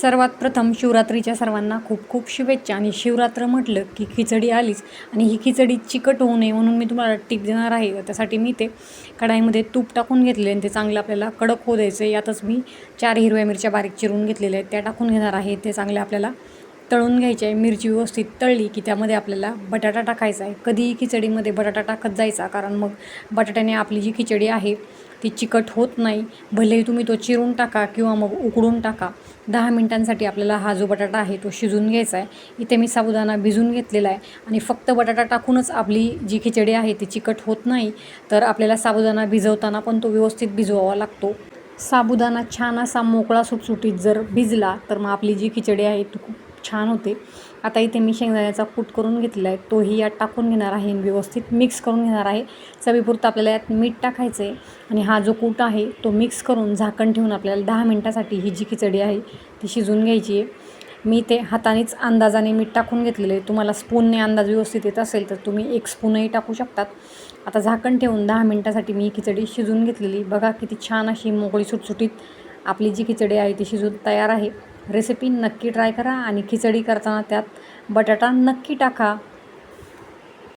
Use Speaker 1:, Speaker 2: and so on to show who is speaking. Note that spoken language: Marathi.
Speaker 1: सर्वात प्रथम शिवरात्रीच्या सर्वांना खूप खूप शुभेच्छा. आणि शिवरात्र म्हटलं की खिचडी आलीच आणि ही खिचडी चिकट होऊ नये म्हणून मी तुम्हाला टिप देणार आहे. त्यासाठी मी ते कढाईमध्ये तूप टाकून घेतले आणि ते चांगलं आपल्याला कडक होऊ द्यायचं. यातच मी 4 हिरव्या मिरच्या बारीक चिरून घेतलेल्या आहेत त्या टाकून घेणार आहे. ते चांगले आपल्याला तळून घ्यायचे आहे. मिरची व्यवस्थित तळली की त्यामध्ये आपल्याला बटाटा टाकायचा आहे. कधीही खिचडीमध्ये बटाटा टाकत जायचा, कारण मग बटाट्याने आपली जी खिचडी आहे ती चिकट होत नाही. भलेही तुम्ही तो चिरून टाका किंवा मग उकडून टाका. 10 मिनिटांसाठी आपल्याला हा जो बटाटा आहे तो शिजून घ्यायचा आहे. इथे मी साबुदाणा भिजून घेतलेला आहे आणि फक्त बटाटा टाकूनच आपली जी खिचडी आहे ती चिकट होत नाही, तर आपल्याला साबुदाणा भिजवताना पण तो व्यवस्थित भिजवावा लागतो. साबुदाणा छान असा मोकळा सुटसुटीत जर भिजला तर मग आपली जी खिचडी आहे ती खूप छान होते. आता इथे मी शेंगदाण्याचा कूट करून घेतलेला आहे, तोही यात टाकून घेणार आहे आणि व्यवस्थित मिक्स करून घेणार आहे. चवीपुरतं आपल्याला यात मीठ टाकायचं आहे आणि हा जो कूट आहे तो मिक्स करून झाकण ठेवून आपल्याला 10 मिनिटासाठी ही जी खिचडी आहे ती शिजवून घ्यायची आहे. मी ते हातानेच अंदाजाने मीठ टाकून घेतलेलं आहे. तुम्हाला स्पूनने अंदाज व्यवस्थित येत असेल तर तुम्ही 1 स्पूनही टाकू शकतात. आता झाकण ठेवून 10 मिनिटासाठी मी ही खिचडी शिजवून घेतलेली. बघा किती छान अशी मोकळी सुटसुटीत आपली जी खिचडी आहे ती शिजून तयार आहे. रेसिपी नक्की ट्राय करा आणि खिचडी करताना त्यात बटाटा नक्की टाका.